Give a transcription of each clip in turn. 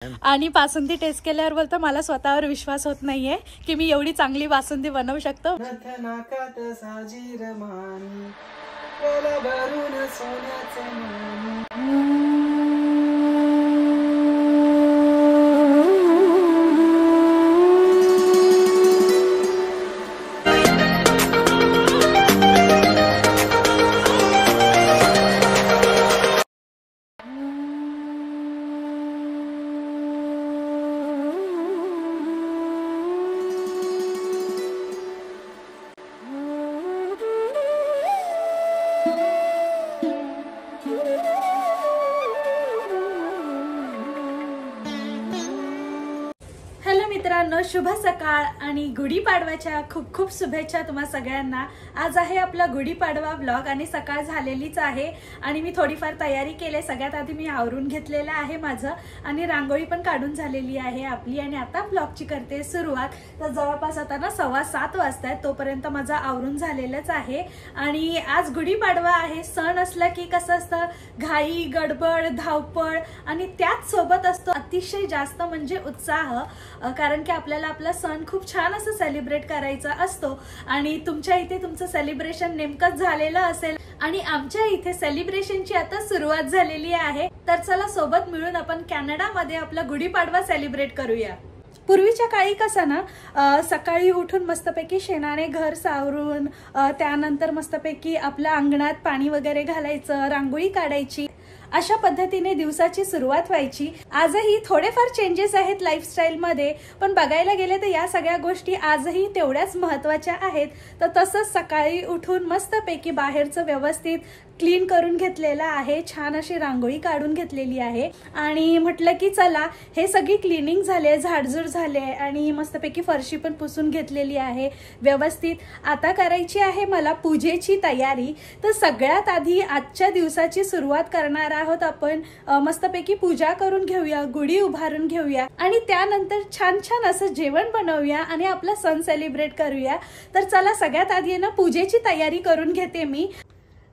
आणि बासुंदी टेस्ट केल्यावर बोलतो मला स्वतःवर विश्वास होत नाहीये की मी एवढी चांगली बासुंदी बनवू शकतो। मित्रांनो, शुभ सकाळ आणि गुढीपाडव्याच्या खूप खूप शुभेच्छा तुम्हा सगळ्यांना। आज आहे आपला गुढीपाडवा व्लॉग आणि सकाळ झालेलीच आहे आणि मी थोडीफार तयारी केली। सगळ्यात आधी मी आवरून घेतलेलं आहे माझं आणि रांगोळी पण काढून झालेली आहे आपली आणि आता व्लॉगची करते सुरुवात। तर जवळपास आता ना 7:15 वाजतायत, तोपर्यंत माझं आवरून झालेलंच आहे। आणि आज गुढीपाडवा आहे। सण असला की कसं असतं, घाई गडबड धावपळ आणि त्याच सोबत असतो अतिशय जास्त म्हणजे उत्साह, कारण की आपल्याला आपला सण खूप छान असं सेलिब्रेट करायचा असतो। आणि तुमच्या इथे तुमचं सेलिब्रेशन नेमकंच झालेलं असेल आणि आमच्या इथे सेलिब्रेशनची आता सुरुवात झालेली आहे। तर चला सोबत मिळून आपण कॅनडामध्ये आपला गुढीपाडवा सेलिब्रेट करूया। पूर्वीच्या काळी कसं ना, सकाळी उठून मस्तपैकी शेणाने घर सावरून त्यानंतर मस्तपैकी आपल्या अंगणात पाणी वगैरे घालायचं, रांगोळी काढायची, अशा पद्धतीने दिवसाची सुरुवात व्हायची। आजही थोडेफार चेंजेस आहेत लाईफस्टाईल मध्ये, पण बघायला गेले तर या सगळ्या गोष्टी आजही तेवढ्याच महत्त्वाच्या आहेत। तर तसंच सकाळी उठून मस्तपैकी बाहेरचं व्यवस्थित क्लीन करून घेतलेला आहे, छान अशी रांगोळी काढून घेतलेली आहे आणि म्हटलं की चला हे सगळी क्लीनिंग झाले, झाडझूड झाले आणि मस्तपैकी फरशी पण पुसून घेतलेली आहे व्यवस्थित। आता करायची आहे मला पूजेची तयारी। तर सगळ्यात आधी आजच्या दिवसाची सुरुवात करणार आहोत आपण। मस्तपैकी पूजा करून घेऊया, गुढी उभारून घेऊया आणि त्यानंतर छान छान असं जेवण बनवूया आणि आपला सण सेलिब्रेट करूया। तर चला सगळ्यात आधी ना पूजेची तयारी करून घेते मी।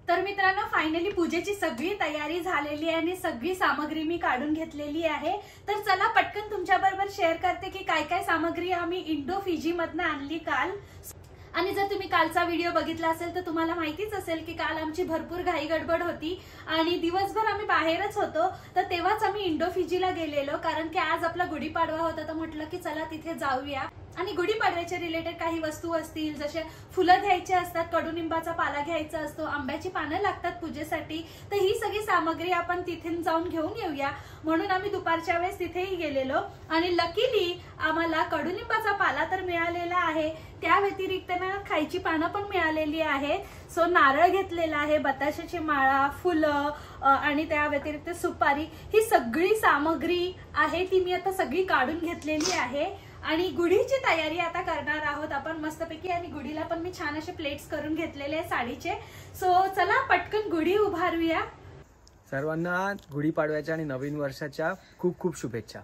तर मित्रांनो, फायनली पूजेची सगळी तयारी झालेली आहे आणि सगळी सामग्री मी काढून घेतलेली आहे। तर चला पटकन तुमच्याबरोबर शेअर करते की काय काय सामग्री आम्ही इंडो फिजी मधनं आणली काल। आणि जर तुम्ही कालचा व्हिडिओ बघितला असेल तर तुम्हाला माहितीच असेल की काल आमची भरपूर घाई गडबड होती आणि दिवसभर आम्ही बाहेरच होतो। तर तेव्हाच आम्ही इंडो फिजीला गेलेलो, कारण की आज आपला गुढीपाडवा होता। तर म्हटलं की चला तिथे जाऊया आणि गुढीपाडव्याच्या रिलेटेड काही वस्तू असतील, जसे फुलं घ्यायचे असतात, कडुनिंबाचा पाला घ्यायचा असतो, आंब्याची पानं लागतात पूजेसाठी। तर ही सगळी सामग्री आपण तिथे जाऊन घेऊन येऊया म्हणून आम्ही दुपारच्या वेळेस तिथेही गेलेलो आणि लकीली आम्हाला कडुनिंबाचा पाला तर मिळालेला आहे, त्या व्यतिरिक्त ना खायची पानं पण मिळालेली आहेत। सो नारळ घेतलेला आहे, बताशाची माळा, फुलं आणि त्या व्यतिरिक्त सुपारी, ही सगळी सामग्री आहे ती मी आता सगळी काढून घेतलेली आहे। आणि गुढीची तयारी आता करणार आहोत आपण मस्तपैकी आणि गुढीला पण मी छान असे प्लेट्स करून घेतलेले आहे साडीचे। सो चला पटकन गुढी उभारूया। सर्वांना गुढीपाडव्याच्या आणि नवीन वर्षाच्या खूप खूप शुभेच्छा।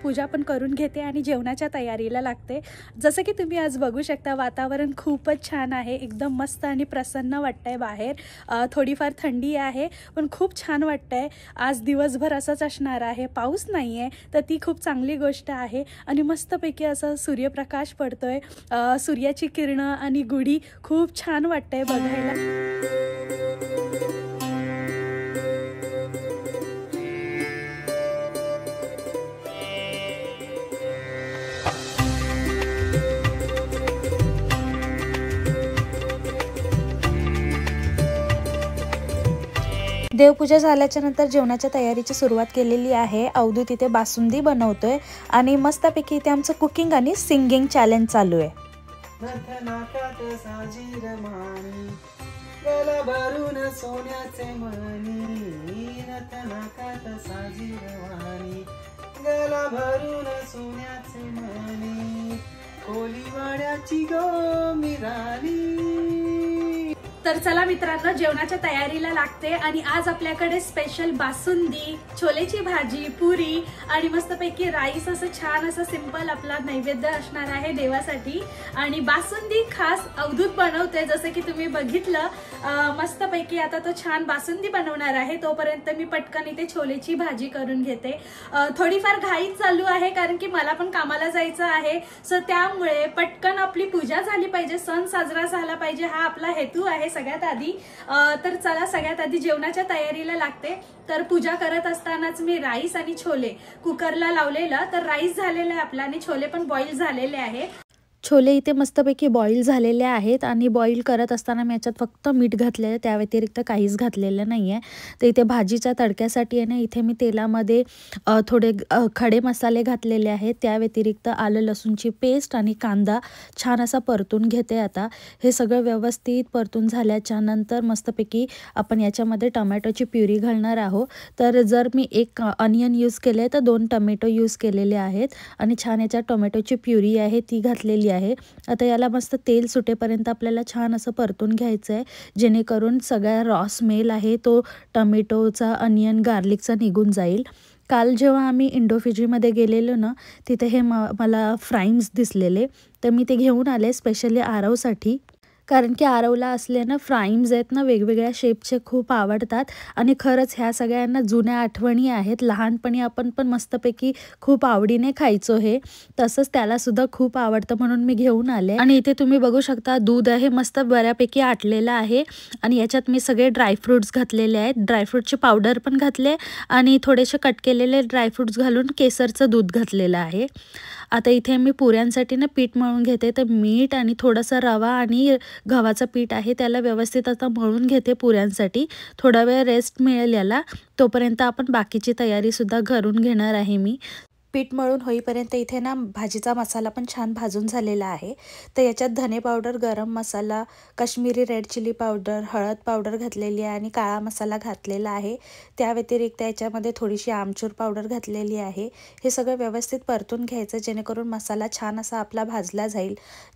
पूजा पण करून घेते आणि जेवणाच्या तयारीला लागते। जसं की तुम्ही आज बघू शकता वातावरण खूपच छान आहे, एकदम मस्त आणि प्रसन्न वाटतंय। बाहेर थोडीफार थंडी आहे पण खूप छान वाटतंय। आज दिवसभर असंच असणार आहे, पाऊस नाही आहे तर ती खूप चांगली गोष्ट आहे आणि मस्तपैकी असं सूर्यप्रकाश पडतोय, सूर्याची किरणं आणि गुढी खूप छान वाटतंय बघायला। देवपूजा झाल्याच्या नंतर जेवणाच्या तयारीची सुरुवात केलेली आहे। अवधूत इथे बासुंदी बनवतोय आणि मस्तपैकी इथे आमचं कुकिंग आणि सिंगिंग चॅलेंज चालू आहे। गला भरून सोन्याचे मणी, नतनाकात साजी रवानी, गला भरून सोन्याचे मणी, कोलीवाड्याची गो मिराली। तर चला मित्रांनो, जेवणाच्या तयारीला लागते आणि आज आपल्याकडे स्पेशल बासुंदी, छोलेची भाजी, पुरी आणि मस्तपैकी राईस, असं छान असं सिंपल आपला नैवेद्य असणार आहे देवासाठी। आणि बासुंदी खास अवधूत बनवते, जसं की तुम्ही बघितलं मस्तपैकी। आता तो छान बासुंदी बनवणार आहे, तोपर्यंत मी पटकन इथे छोलेची भाजी करून घेते। थोडीफार घाई चालू आहे कारण की मला पण कामाला जायचं आहे, सो त्यामुळे पटकन आपली पूजा झाली पाहिजे, सण साजरा झाला पाहिजे, हा आपला हेतू आहे सगळ्यात आधी। तर चला सगळ्यात आधी जेवणाच्या तयारीला लागते। तर पूजा करत असतानाच मी राईस आणि छोले कुकरला लावलेलं, तर राईस झालेला आहे आपला आणि छोले पण बॉईल झालेले आहे। छोले इथे मस्तपैकी बॉईल झालेले आहेत आणि बॉईल करत असताना मी याच्यात फक्त मीठ घातलेलं, त्या व्यतिरिक्त काहीच घातलेलं नाही आहे। तर इथे भाजीच्या तडक्यासाठी आहे ना, इथे मी तेलामध्ये थोडे खडे मसाले घातलेले आहेत, त्या व्यतिरिक्त आलं लसूणची पेस्ट आणि कांदा छान असा परतून घेते। आता हे सगळं व्यवस्थित परतून झाल्याच्या नंतर मस्तपैकी आपण याच्यामध्ये टोमॅटोची प्युरी घालणार आहोत। तर जर मी एक अनियन यूज केले तर 2 टोमॅटो यूज केलेले आहेत आणि छान याच्यात टोमॅटोची प्युरी आहे ती घातलेली आहे। आता याला मस्त तेल सुटेपर्यंत आपल्याला छान असं परतून घ्यायचं आहे, जेणेकरून सगळा रॉ स्मेल आहे तो टोमॅटोचा, अनियन, गार्लिकचा निघून जाईल। काल जेव्हा आम्ही इंडोफिजीमध्ये गेलेलो ना, तिथे हे मला फ्राईम्स दिसलेले, तर मी ते घेऊन आले स्पेशली आरवसाठी, कारण की आरवला असले ना फ्राईम्स आहेत ना वेगवेगळ्या शेपचे खूप आवडतात आणि खरंच ह्या सगळ्यांना जुन्या आठवणी आहेत। लहानपणी आपण पण मस्तपैकी खूप आवडीने खायचो हे, तसंच त्याला सुद्धा खूप आवडतं म्हणून मी घेऊन आले। आणि इथे तुम्ही बघू शकता दूध आहे मस्त बऱ्यापैकी आटलेलं आहे आणि याच्यात मी सगळे ड्रायफ्रूट्स घातलेले आहेत, ड्रायफ्रूटची पावडर पण घातले आणि थोडेसे कट केलेले ड्रायफ्रूट्स घालून केसरचं दूध घातलेलं आहे। आता इथे मी पुऱ्यांसाठी ना पीठ मळून घेते, तर मीठ आणि थोडासा रवा आणि गव्हाचं पीठ आहे त्याला व्यवस्थित आता मळून घेते पुऱ्यांसाठी। थोडा वेळ रेस्ट मिळेल याला, तोपर्यंत आपण बाकीची तयारी सुद्धा करून घेणार आहे मी। पीठ मळून होईपर्यंत इथे ना भाजीचा मसाला पण छान भाजून झालेला आहे। तर याच्यात धने पावडर, गरम मसाला, काश्मीरी रेड चिली पावडर, हळद पावडर घातलेली आहे आणि काळा मसाला घातलेला आहे। त्या व्यतिरिक्त याच्यामध्ये थोडीशी आमचूर पावडर घातलेली आहे। हे सगळं व्यवस्थित परतून घ्यायचं, जेणेकरून मसाला छान असा आपला भाजला जाईल।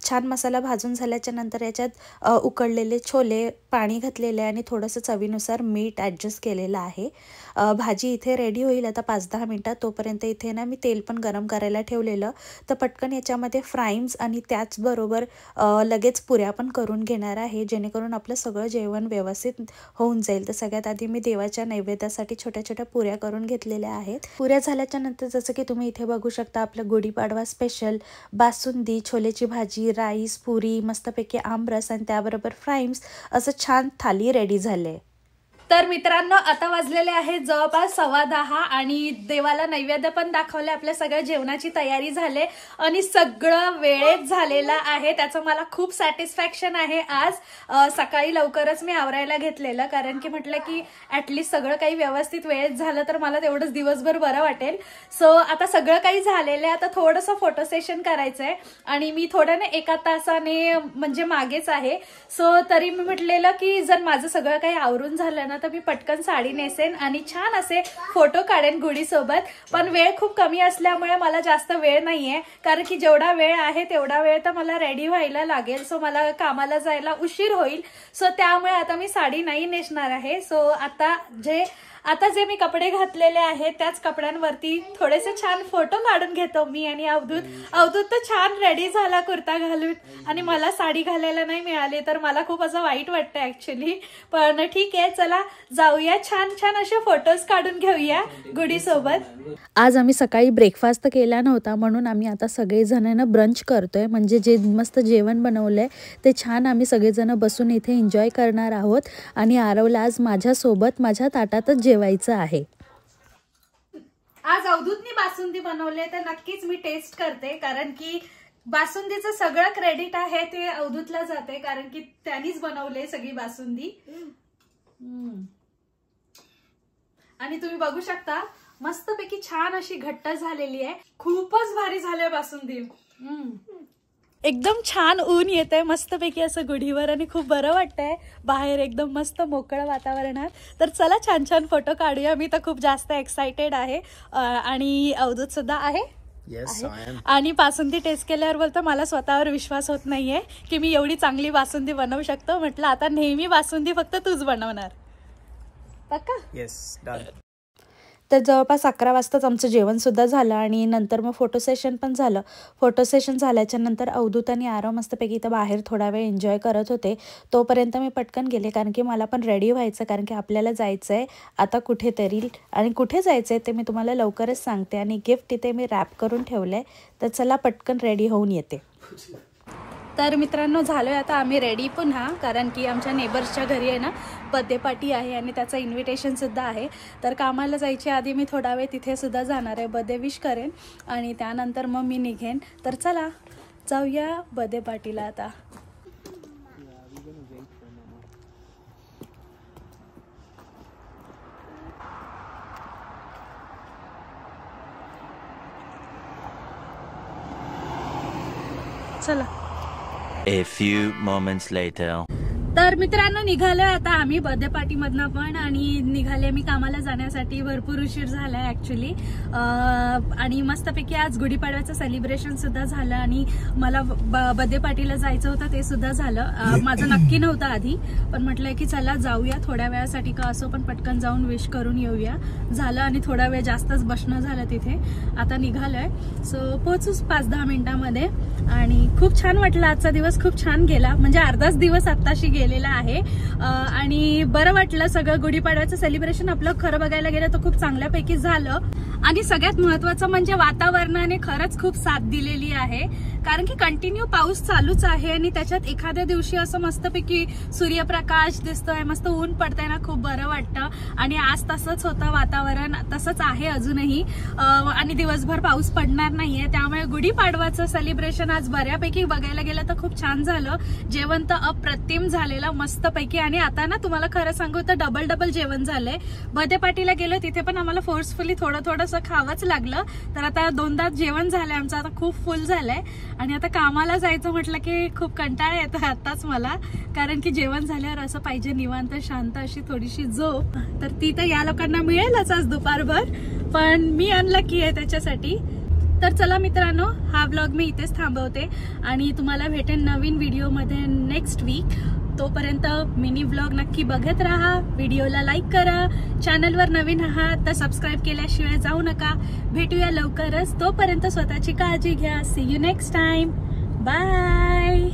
छान मसाला भाजून झाल्याच्या नंतर याच्यात उकडलेले छोले, पाणी घातलेले आणि थोडंसं चवीनुसार मीठ ॲडजस्ट केलेलं आहे। भाजी इथे रेडी होईल आता 5-10 मिनटात, तोपर्यंत इथे ना मी तेल पण गरम करायला ठेवलेलं, तर पटकन याच्यामध्ये फ्राईम्स आणि त्याचबरोबर लगेच पुऱ्या पण करून घेणार आहे, जेणेकरून आपलं सगळं जेवण व्यवस्थित होऊन जाईल। तर सगळ्यात आधी मी देवाच्या नैवेद्यासाठी छोट्या छोट्या पुऱ्या करून घेतलेल्या आहेत। पुऱ्या झाल्याच्या नंतर जसं की तुम्ही इथे बघू शकता आपलं गुढीपाडवा स्पेशल बासुंदी, छोलेची भाजी, राईस, पुरी, मस्तपैकी आमरस आणि त्याबरोबर फ्राईम्स, असं छान थाली रेडी झाले। तर मित्रांनो, आता वाजलेले आहेत जवळपास 10:15 आणि देवाला नैवेद्य पण दाखवले, आपल्या सगळ्या जेवणाची तयारी झाले आणि सगळं वेळेत झालेलं आहे, त्याचं मला खूप सॅटिस्फॅक्शन आहे। आज सकाळी लवकरच मी आवरायला घेतलेलं, कारण की म्हटलं की ॲटलिस्ट सगळं काही व्यवस्थित वेळेत झालं तर मला तेवढंच दिवसभर बरं वाटेल। सो आता सगळं काही झालेलं आहे, आता थोडंसं फोटो सेशन करायचं आहे आणि मी थोडं ना 1 तासाने म्हणजे मागेच आहे। सो तरी मी म्हटलेलं की जर माझं सगळं काही आवरून झालं ना तर मी पटकन साडी नेसेन आणि छान असे फोटो काढेन गुढीसोबत. पण वेळ खूप कमी असल्यामुळे मला जास्त वेळ नाहीये, कारण की जेवढा वेळ आहे तेवढा वेळ तर मला रेडी व्हायला लागेल. सो मला कामाला जायला उशीर होईल. सो त्यामुळे आता मी साडी नाही नेसणार आहे. सो आता जे मी कपडे घातलेले आहेत त्याच कपड्यांवरती थोडेसे छान फोटो काढून घेतो मी आणि अवधूत तर छान रेडी झाला कुर्ता घालून, आणि मला साडी घालायला नाही मिळाली तर मला खूप असं वाईट वाटतं ऍक्च्युली. पण ठीक आहे, चला जाऊया, छान छान असे फोटोज काढून घेऊया गुढीसोबत. आज आम्ही सकाळी ब्रेकफास्ट केला नव्हता म्हणून आम्ही आता सगळेजण ब्रंच करतोय. म्हणजे जे मस्त जेवण बनवलंय ते छान आम्ही सगळेजण बसून इथे एन्जॉय करणार आहोत. आणि आरवला आज माझ्यासोबत माझ्या ताटातच जेवायचं आहे. आज अवधूतनी बासुंदी बनवले तर नक्कीच मी टेस्ट करते, कारण की बासुंदीचं सगळं क्रेडिट आहे ते अवधूतला जाते, कारण की त्यांनीच बनवले सगळी बासुंदी. आणि तुम्ही बघू शकता मस्तपैकी छान अशी घट्ट झालेली आहे. खूपच भारी झाली बासुंदी. एकदम छान ऊन येतंय मस्तपैकी असं गुढीवर आणि खूप बरं वाटतंय बाहेर एकदम मस्त मोकळं वातावरणात. तर चला छान छान फोटो काढूया. मी तर खूप जास्त एक्साइटेड आहे आणि अवधूत सुद्धा आहे. आणि बासुंदी टेस्ट केल्यावर बोलतो मला स्वतःवर विश्वास होत नाहीये की मी एवढी चांगली बासुंदी बनवू शकतो. म्हटलं आता नेहमी बासुंदी फक्त तूच बनवणार, पक्का? Yes, done. तर जवळपास 11 वाजताच आमचं जेवणसुद्धा झालं आणि नंतर मग फोटो सेशन पण झालं. फोटो सेशन झाल्याच्या नंतर अवधूत आणि आरव मस्तपैकी इथं बाहेर थोडा वेळ एन्जॉय करत होते. तोपर्यंत मी पटकन गेले, कारण की मला पण रेडी व्हायचं, कारण की आपल्याला जायचं आहे आता कुठेतरी. आणि कुठे जायचं आहे ते मी तुम्हाला लवकरच सांगते. आणि गिफ्ट इथे मी रॅप करून ठेवलं आहे, तर चला पटकन रेडी होऊन येते. तर मित्रांनो झालोय आता आम्ही रेडी पुन्हा, कारण की आमच्या नेबर्सच्या घरी आहे ना बर्थडे पार्टी आहे आणि त्याचं इन्व्हिटेशन सुद्धा आहे. तर कामाला जायच्या आधी मी थोडा वेळ तिथे सुद्धा जाणार आहे, बर्थडे विश करेन आणि त्यानंतर मग मी निघेन. तर चला जाऊया बर्थडे पार्टीला आता. चला. A few moments later. तर मित्रांनो निघालोय आता आम्ही बर्थडे पार्टी मधनं पण, आणि निघाले मी कामाला जाण्यासाठी. भरपूर उशीर झालाय ऍक्च्युली. आणि मस्तपैकी आज गुढीपाडव्याचं सेलिब्रेशन सुद्धा झालं आणि मला बर्थडे पार्टीला जायचं होतं ते सुद्धा झालं. माझं नक्की नव्हतं आधी, पण म्हटलंय की चला जाऊया थोड्या वेळासाठी का असो, पण पटकन जाऊन विश करून येऊया. झालं आणि थोडा वेळ जास्तच बसणं झालं तिथे. आता निघालोय, सो पोहोचूच 5-10 मिनिटांमध्ये. आणि खूप छान वाटलं, आजचा दिवस खूप छान गेला, म्हणजे अर्धाच दिवस आत्ताशी गेलेला आहे. आणि बरं वाटलं सगळं. गुढीपाडव्याचं सेलिब्रेशन आपलं खरं बघायला गेलं तर खूप चांगल्यापैकी झालं. आणि सगळ्यात महत्वाचं म्हणजे वातावरणाने खरंच खूप साथ दिलेली आहे, कारण की कंटिन्यू पाऊस चालूच आहे आणि त्याच्यात एखाद्या दिवशी असं मस्तपैकी सूर्यप्रकाश दिसतोय, मस्त ऊन पडतंय ना, खूप बरं वाटतं. आणि आज तसंच होतं वातावरण, तसंच आहे अजूनही. आणि दिवसभर पाऊस पडणार नाहीये, त्यामुळे गुढीपाडवाचं सेलिब्रेशन आज बऱ्यापैकी बघायला गेलं तर खूप छान झालं. जेवण तर अप्रतिम झालेलं मस्तपैकी. आणि आता ना तुम्हाला खरं सांगू तर डबल जेवण झालंय. बर्थडे पार्टीला गेलो तिथे पण आम्हाला फोर्सफुली थोडं खावंच लागलं. तर आता 2दा जेवण झालंय आमचं, आता खूप फुल झालंय. आणि आता कामाला जायचं म्हटलं की खूप कंटाळा येतो आताच मला, कारण की जेवण झाल्यावर असं पाहिजे निवांत शांत अशी थोडीशी झोप. तर ती तर या लोकांना मिळेलच आज दुपारभर, पण मी अनलकी आहे त्याच्यासाठी. तर चला मित्रांनो, हा व्लॉग मी इथेच थांबवते आणि तुम्हाला भेटेन नवीन व्हिडिओमध्ये नेक्स्ट वीक. तोपर्यंत मिनी व्लॉग नक्की बघत राहा, व्हिडिओला लाईक करा, चॅनलवर नवीन आहात तर सबस्क्राईब केल्याशिवाय जाऊ नका. भेटूया लवकरच, तोपर्यंत स्वतःची काळजी घ्या. See you next time, bye.